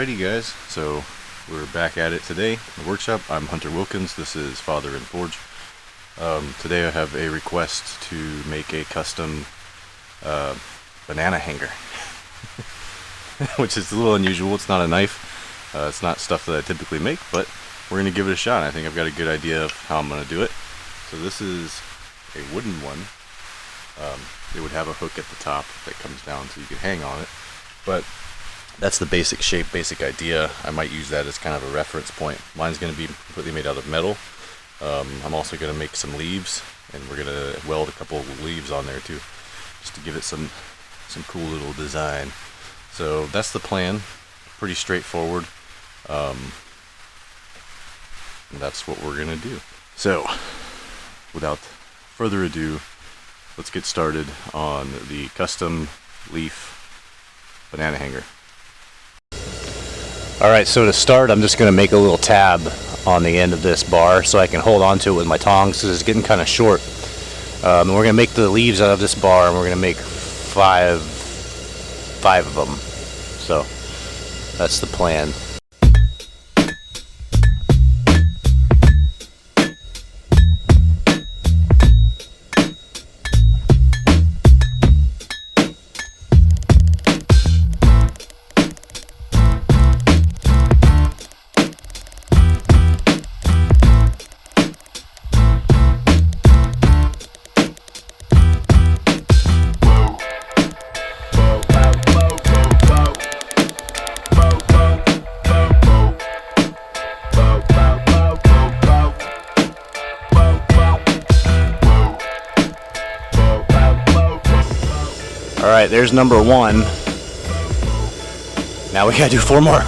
Alrighty guys, so we're back at it today in the workshop. I'm Hunter Wilkins, this is Father and Forge. Today I have a request to make a custom banana hanger, which is a little unusual. It's not a knife, it's not stuff that I typically make, but we're going to give it a shot. I think I've got a good idea of how I'm going to do it. So this is a wooden one. It would have a hook at the top that comes down so you can hang on it, but that's the basic shape, basic idea. I might use that as kind of a reference point. Mine's going to be completely made out of metal. I'm also going to make some leaves, and we're going to weld a couple of leaves on there too, just to give it some cool little design. So that's the plan. Pretty straightforward. And that's what we're going to do. So without further ado, let's get started on the custom leaf banana hanger. Alright, so to start, I'm just going to make a little tab on the end of this bar so I can hold on to it with my tongs because it's getting kind of short. And we're going to make the leaves out of this bar, and we're going to make five of them. So that's the plan. Alright, there's number one. Now we gotta do 4 more.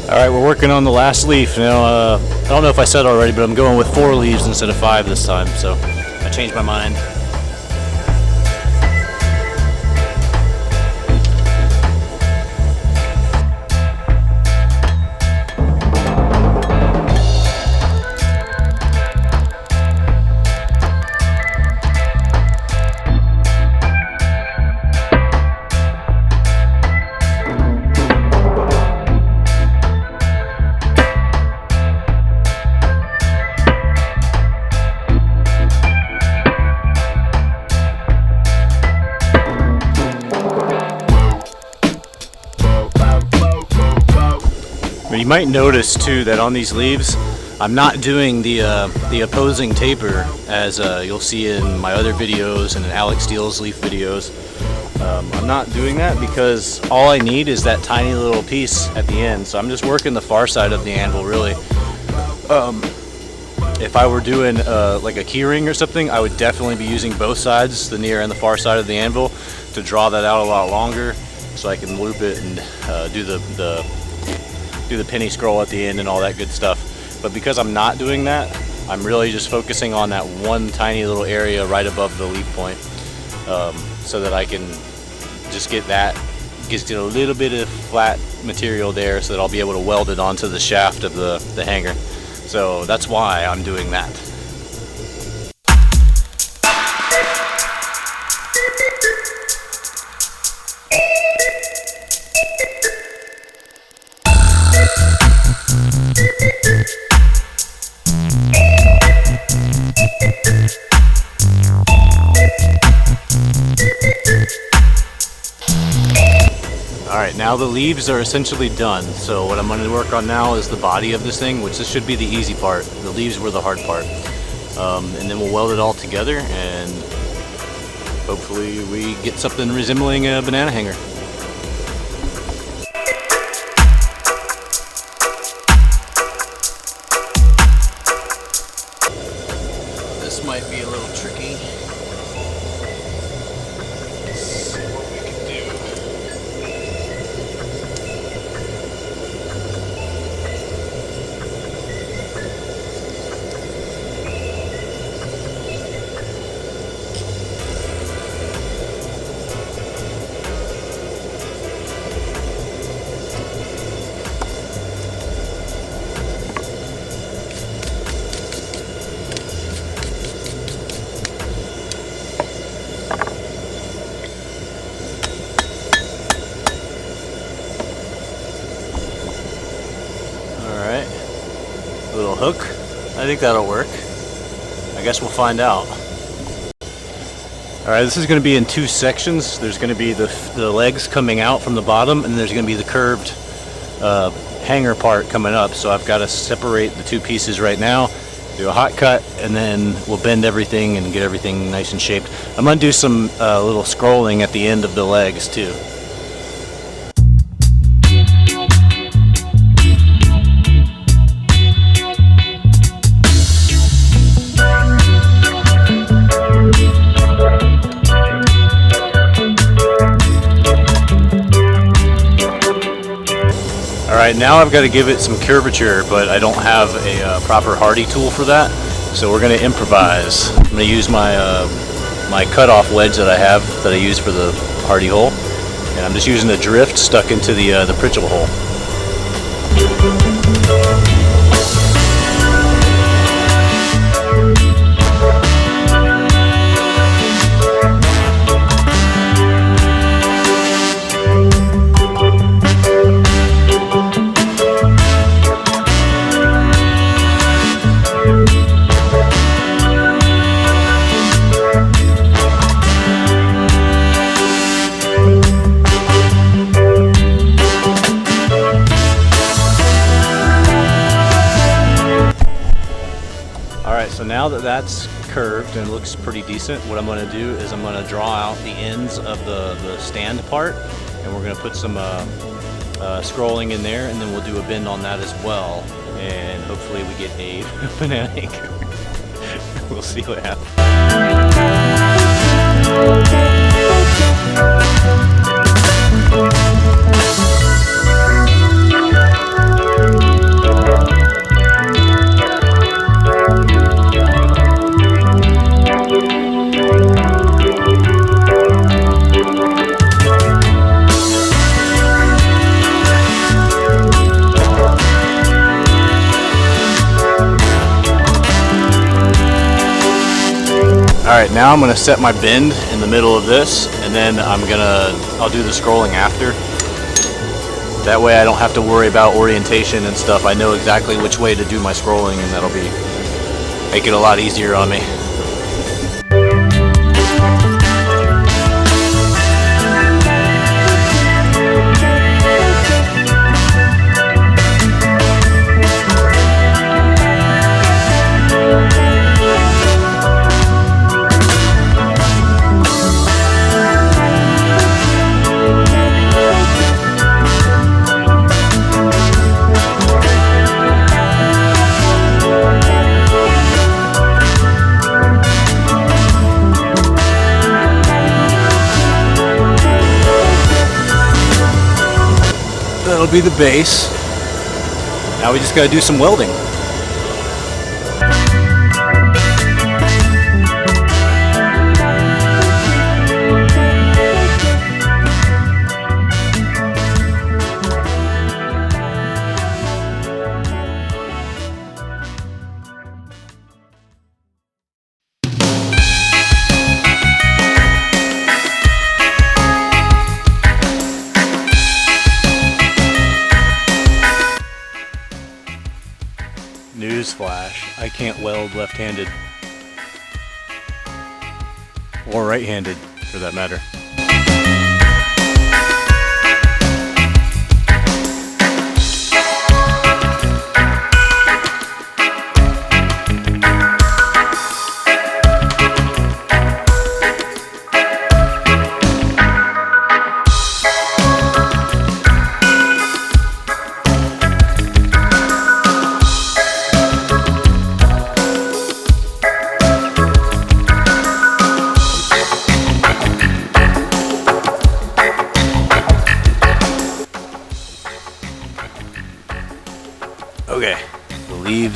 Alright, we're working on the last leaf. Now, I don't know if I said already, but I'm going with 4 leaves instead of 5 this time, so I changed my mind. You might notice too that on these leaves I'm not doing the opposing taper as you'll see in my other videos and in Alex Steele's leaf videos. I'm not doing that because all I need is that tiny little piece at the end, so I'm just working the far side of the anvil really. If I were doing like a key ring or something, I would definitely be using both sides, the near and the far side of the anvil, to draw that out a lot longer so I can loop it and do the penny scroll at the end and all that good stuff. But because I'm not doing that, I'm really just focusing on that one tiny little area right above the leaf point, so that I can just get a little bit of flat material there so that I'll be able to weld it onto the shaft of the hanger. So that's why I'm doing that. Alright, now the leaves are essentially done, so what I'm going to work on now is the body of this thing, which this should be the easy part. The leaves were the hard part. And then we'll weld it all together, and hopefully we get something resembling a banana hanger. might be a little tricky. Let's see what we can do. Little hook. I think that'll work. I guess we'll find out. Alright, this is going to be in two sections. There's going to be the legs coming out from the bottom, and there's going to be the curved hanger part coming up. So I've got to separate the two pieces right now, do a hot cut, and then we'll bend everything and get everything nice and shaped. I'm going to do some little scrolling at the end of the legs too. Alright, now I've got to give it some curvature, but I don't have a proper hardy tool for that, so we're going to improvise. I'm going to use my my cut-off wedge that I have that I use for the hardy hole, and I'm just using a drift stuck into the Pritchel hole. So now that that's curved and looks pretty decent, what I'm going to do is I'm going to draw out the ends of the stand part, and we're going to put some scrolling in there, and then we'll do a bend on that as well, and hopefully we get a banana anchor. We'll see what happens. Alright, now I'm going to set my bend in the middle of this, and then I'll do the scrolling after. That way I don't have to worry about orientation and stuff. I know exactly which way to do my scrolling, and that'll make it a lot easier on me. That'll be the base. Now we just got to do some welding. Newsflash, I can't weld left-handed. Or right-handed, for that matter.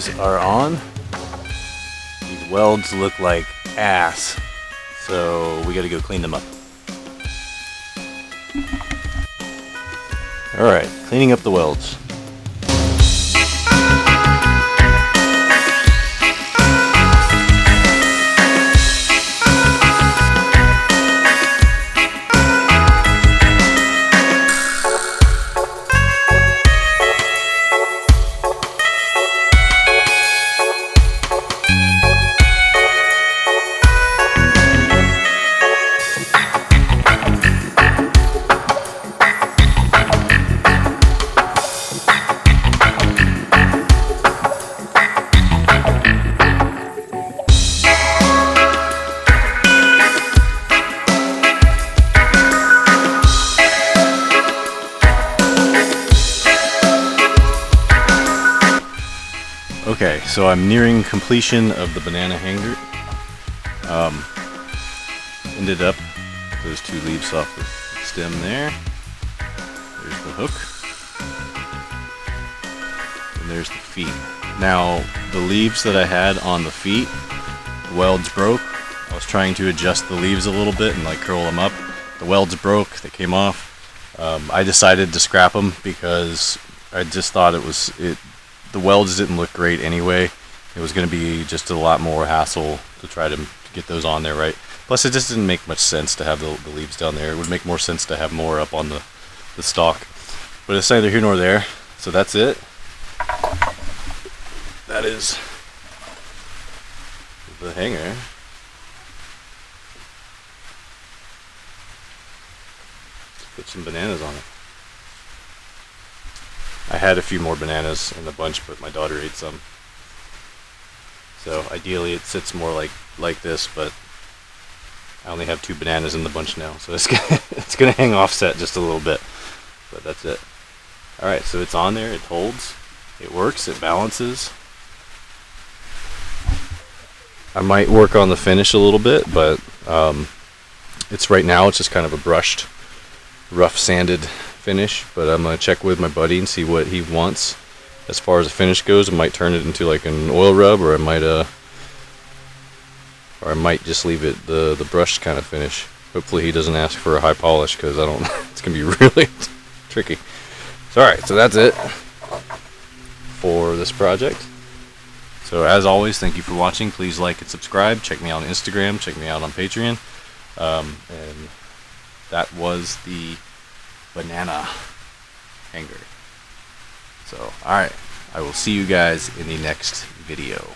leaves are on. These welds look like ass, so we gotta go clean them up. Alright, cleaning up the welds. Okay, so I'm nearing completion of the banana hanger. Ended up those two leaves off the stem there. There's the hook. And there's the feet. Now, the leaves that I had on the feet, the welds broke. I was trying to adjust the leaves a little bit and like curl them up. The welds broke, they came off. I decided to scrap them because I just thought the welds didn't look great anyway. It was going to be just a lot more hassle to try to get those on there, right? Plus, it just didn't make much sense to have the leaves down there. It would make more sense to have more up on the stalk. But it's neither here nor there. So that's it. That is the hanger. Let's put some bananas on it. I had a few more bananas in the bunch, but my daughter ate some. So ideally it sits more like this, but I only have 2 bananas in the bunch now, so it's gonna hang offset just a little bit. But that's it. Alright, so it's on there, it holds, it works, it balances. I might work on the finish a little bit, but it's right now it's just kind of a brushed, rough sanded finish, but I'm gonna check with my buddy and see what he wants as far as the finish goes. I might turn it into like an oil rub, or I might just leave it the brushed kind of finish. Hopefully he doesn't ask for a high polish, because I don't it's gonna be really tricky. So alright, so that's it for this project. So as always, thank you for watching. Please like and subscribe. Check me out on Instagram, check me out on Patreon. And that was the banana hanger. So, alright, I will see you guys in the next video.